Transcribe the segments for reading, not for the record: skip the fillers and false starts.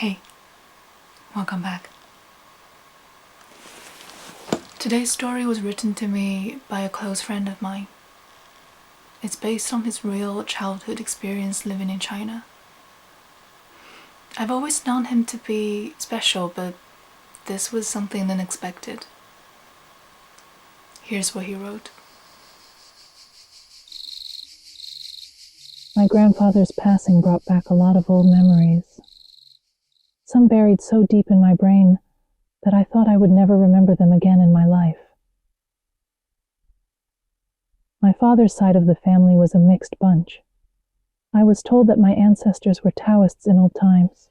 Hey, welcome back. Today's story was written to me by a close friend of mine. It's based on his real childhood experience living in China. I've always known him to be special, but this was something unexpected. Here's what he wrote. My grandfather's passing brought back a lot of old memories. Some buried so deep in my brain that I thought I would never remember them again in my life. My father's side of the family was a mixed bunch. I was told that my ancestors were Taoists in old times,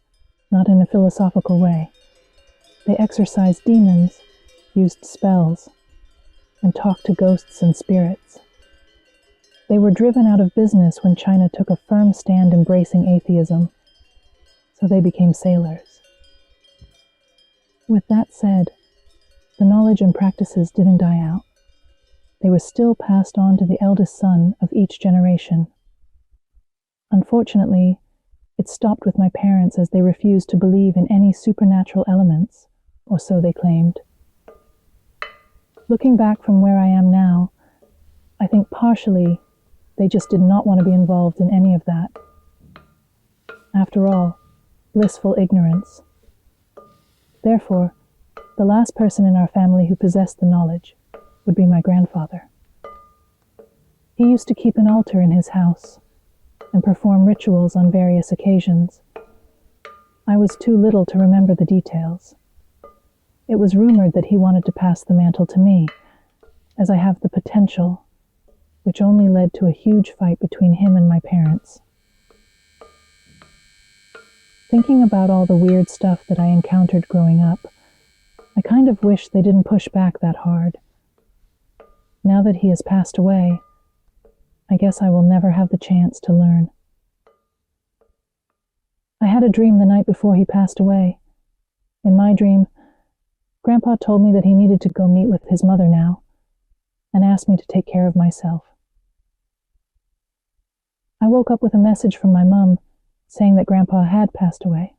not in a philosophical way. They exorcised demons, used spells, and talked to ghosts and spirits. They were driven out of business when China took a firm stand embracing atheism, so they became sailors. With that said, the knowledge and practices didn't die out. They were still passed on to the eldest son of each generation. Unfortunately, it stopped with my parents as they refused to believe in any supernatural elements, or so they claimed. Looking back from where I am now, I think partially they just did not want to be involved in any of that. After all, blissful ignorance. Therefore, the last person in our family who possessed the knowledge would be my grandfather. He used to keep an altar in his house and perform rituals on various occasions. I was too little to remember the details. It was rumored that he wanted to pass the mantle to me, as I have the potential, which only led to a huge fight between him and my parents. Thinking about all the weird stuff that I encountered growing up, I kind of wish they didn't push back that hard. Now that he has passed away, I guess I will never have the chance to learn. I had a dream the night before he passed away. In my dream, Grandpa told me that he needed to go meet with his mother now, and asked me to take care of myself. I woke up with a message from my mum saying that Grandpa had passed away.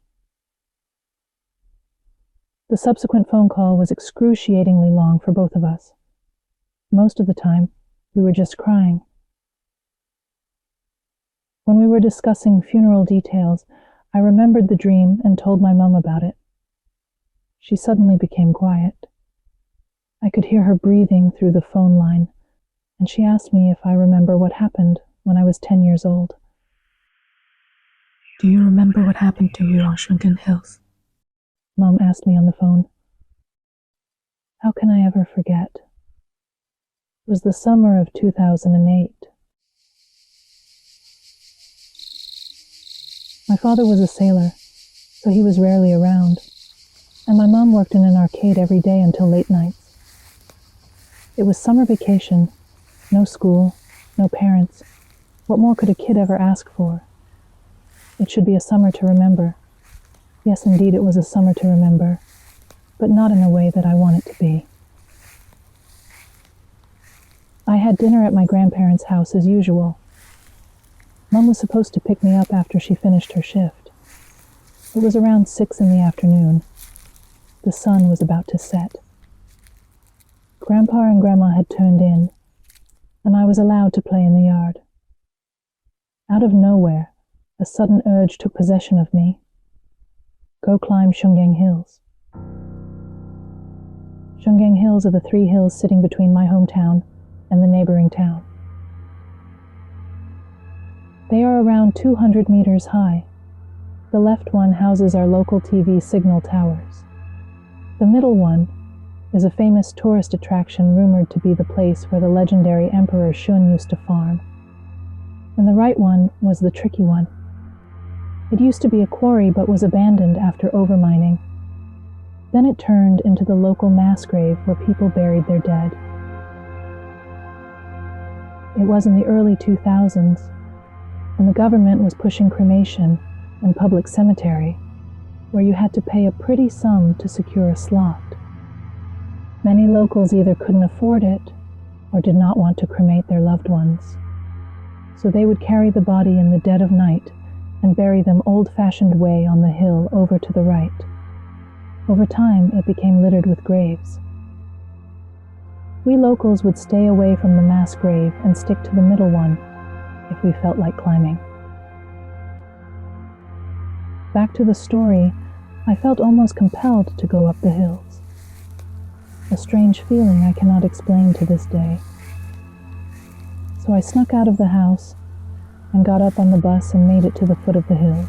The subsequent phone call was excruciatingly long for both of us. Most of the time, we were just crying. When we were discussing funeral details, I remembered the dream and told my mum about it. She suddenly became quiet. I could hear her breathing through the phone line, and she asked me if I remember what happened when I was 10 years old. Do you remember what happened to you on Shungeng Hills? Mum asked me on the phone. How can I ever forget? It was the summer of 2008. My father was a sailor, so he was rarely around, and my mom worked in an arcade every day until late nights. It was summer vacation, no school, no parents. What more could a kid ever ask for? It should be a summer to remember. Yes, indeed, it was a summer to remember, but not in a way that I want it to be. I had dinner at my grandparents' house as usual. Mum was supposed to pick me up after she finished her shift. It was around 6 in the afternoon. The sun was about to set. Grandpa and Grandma had turned in, and I was allowed to play in the yard. Out of nowhere, a sudden urge took possession of me. Go climb Shungeng Hills. Shungeng Hills are the 3 hills sitting between my hometown and the neighboring town. They are around 200 meters high. The left one houses our local TV signal towers. The middle one is a famous tourist attraction rumored to be the place where the legendary Emperor Shun used to farm. And the right one was the tricky one. It used to be a quarry but was abandoned after overmining. Then it turned into the local mass grave where people buried their dead. It was in the early 2000s, and the government was pushing cremation and public cemetery, where you had to pay a pretty sum to secure a slot. Many locals either couldn't afford it or did not want to cremate their loved ones, so they would carry the body in the dead of night and bury them old-fashioned way on the hill over to the right. Over time, it became littered with graves. We locals would stay away from the mass grave and stick to the middle one if we felt like climbing. Back to the story, I felt almost compelled to go up the hills. A strange feeling I cannot explain to this day. So I snuck out of the house and got up on the bus and made it to the foot of the hills.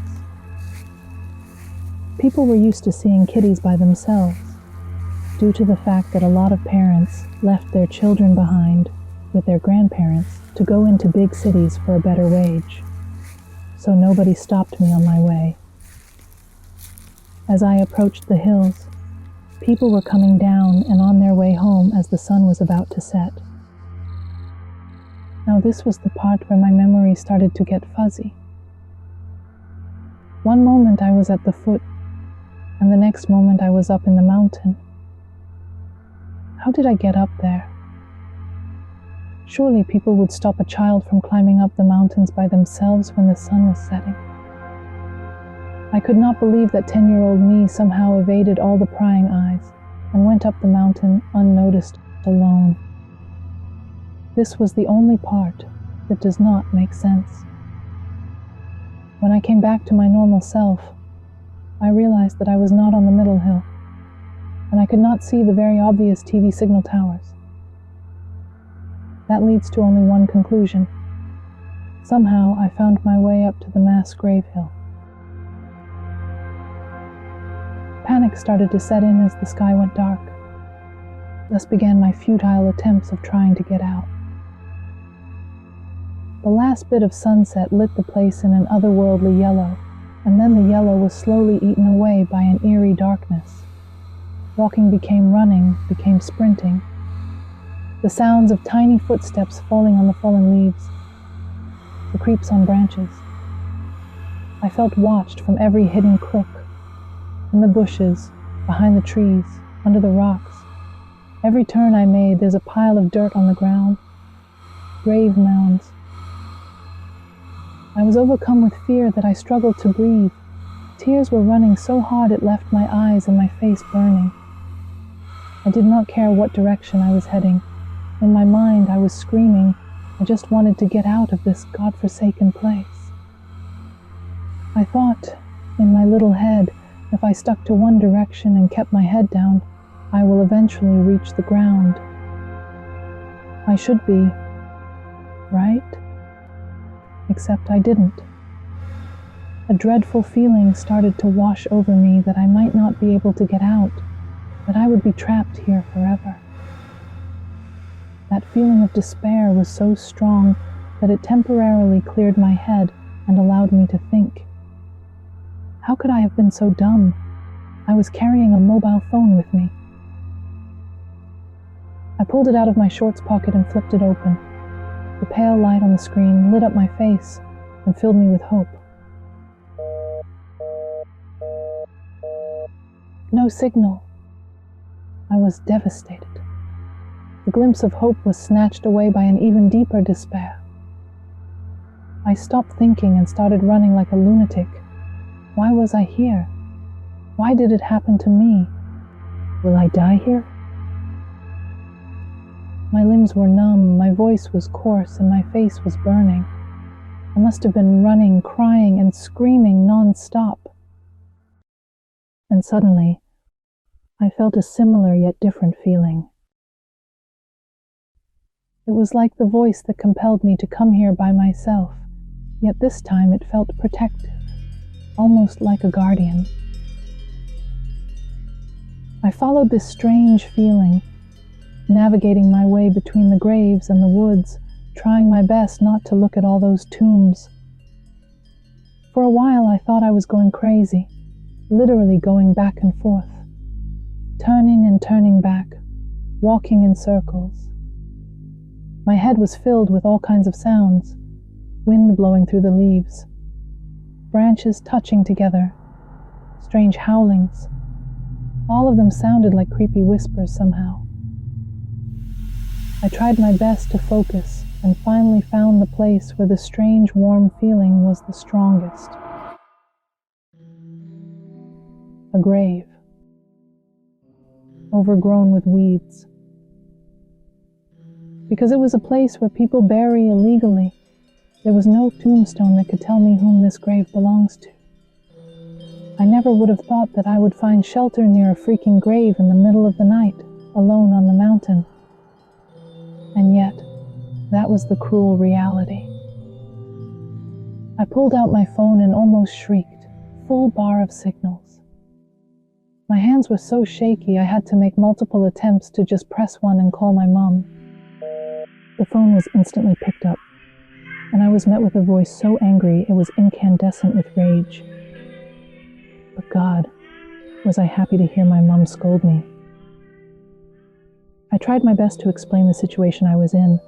People were used to seeing kiddies by themselves, due to the fact that a lot of parents left their children behind with their grandparents to go into big cities for a better wage. So nobody stopped me on my way. As I approached the hills, people were coming down and on their way home as the sun was about to set. Now this was the part where my memory started to get fuzzy. One moment I was at the foot, and the next moment I was up in the mountain. How did I get up there? Surely people would stop a child from climbing up the mountains by themselves when the sun was setting. I could not believe that 10-year-old me somehow evaded all the prying eyes and went up the mountain unnoticed, alone. This was the only part that does not make sense. When I came back to my normal self, I realized that I was not on the middle hill, and I could not see the very obvious TV signal towers. That leads to only one conclusion. Somehow I found my way up to the mass grave hill. Panic started to set in as the sky went dark. Thus began my futile attempts of trying to get out. The last bit of sunset lit the place in an otherworldly yellow, and then the yellow was slowly eaten away by an eerie darkness. Walking became running, became sprinting. The sounds of tiny footsteps falling on the fallen leaves, the creeps on branches. I felt watched from every hidden crook, in the bushes, behind the trees, under the rocks. Every turn I made, there's a pile of dirt on the ground, grave mounds. I was overcome with fear that I struggled to breathe. Tears were running so hard it left my eyes and my face burning. I did not care what direction I was heading. In my mind, I was screaming. I just wanted to get out of this godforsaken place. I thought, in my little head, if I stuck to one direction and kept my head down, I will eventually reach the ground. I should be, right? Except I didn't. A dreadful feeling started to wash over me that I might not be able to get out, that I would be trapped here forever. That feeling of despair was so strong that it temporarily cleared my head and allowed me to think. How could I have been so dumb? I was carrying a mobile phone with me. I pulled it out of my shorts pocket and flipped it open. The pale light on the screen lit up my face and filled me with hope. No signal. I was devastated. The glimpse of hope was snatched away by an even deeper despair. I stopped thinking and started running like a lunatic. Why was I here? Why did it happen to me? Will I die here? My limbs were numb, my voice was coarse, and my face was burning. I must have been running, crying, and screaming non-stop. And suddenly, I felt a similar yet different feeling. It was like the voice that compelled me to come here by myself, yet this time it felt protective, almost like a guardian. I followed this strange feeling, navigating my way between the graves and the woods, trying my best not to look at all those tombs. For a while I thought I was going crazy, literally going back and forth, turning and turning back, walking in circles. My head was filled with all kinds of sounds, wind blowing through the leaves, branches touching together, strange howlings. All of them sounded like creepy whispers somehow. I tried my best to focus and finally found the place where the strange warm feeling was the strongest. a grave, overgrown with weeds. Because it was a place where people bury illegally, there was no tombstone that could tell me whom this grave belongs to. I never would have thought that I would find shelter near a freaking grave in the middle of the night, alone on the mountain. And yet, that was the cruel reality. I pulled out my phone and almost shrieked, full bar of signals. My hands were so shaky I had to make multiple attempts to just press one and call my mom. The phone was instantly picked up, and I was met with a voice so angry it was incandescent with rage. But God, was I happy to hear my mom scold me. I tried my best to explain the situation I was in,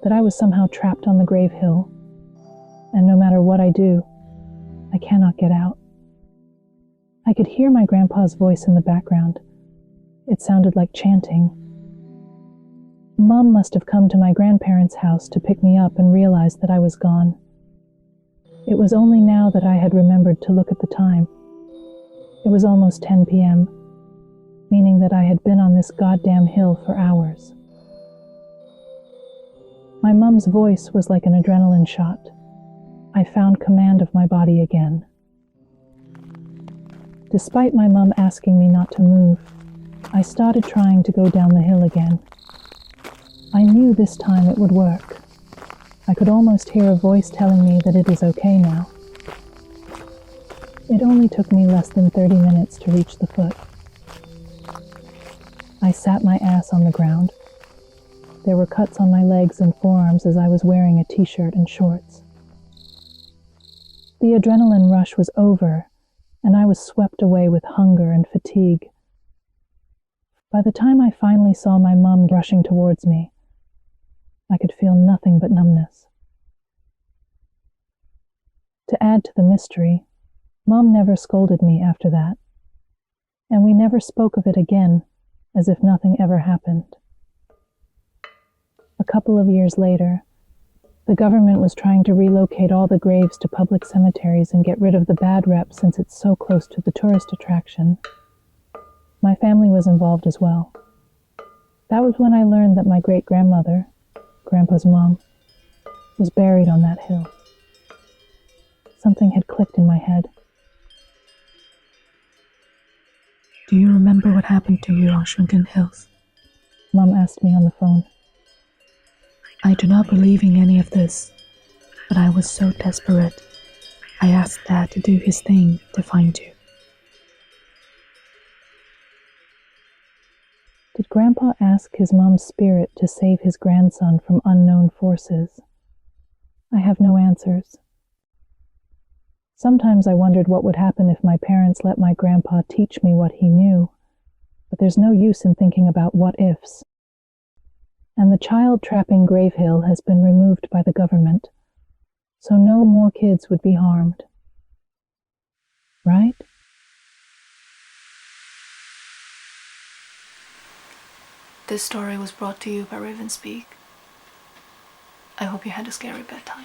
that I was somehow trapped on the grave hill, and no matter what I do, I cannot get out. I could hear my grandpa's voice in the background. It sounded like chanting. Mom must have come to my grandparents' house to pick me up and realized that I was gone. It was only now that I had remembered to look at the time. It was almost 10 p.m., meaning that I had been on this goddamn hill for hours. My mom's voice was like an adrenaline shot. I found command of my body again. Despite my mom asking me not to move, I started trying to go down the hill again. I knew this time it would work. I could almost hear a voice telling me that it is okay now. It only took me less than 30 minutes to reach the foot. I sat my ass on the ground. There were cuts on my legs and forearms as I was wearing a t-shirt and shorts. The adrenaline rush was over, and I was swept away with hunger and fatigue. By the time I finally saw my mom rushing towards me, I could feel nothing but numbness. To add to the mystery, Mom never scolded me after that, and we never spoke of it again, as if nothing ever happened. A couple of years later, the government was trying to relocate all the graves to public cemeteries and get rid of the bad rep since it's so close to the tourist attraction. My family was involved as well. That was when I learned that my great-grandmother, Grandpa's mom, was buried on that hill. Something had clicked in my head. Do you remember what happened to you on Shungeng Hills? Mom asked me on the phone. I do not believe in any of this, but I was so desperate. I asked Dad to do his thing to find you. Did Grandpa ask his mom's spirit to save his grandson from unknown forces? I have no answers. Sometimes I wondered what would happen if my parents let my grandpa teach me what he knew, but there's no use in thinking about what-ifs. And the child trapping Grave Hill has been removed by the government, so no more kids would be harmed. Right? This story was brought to you by ravensbeak. I hope you had a scary bedtime.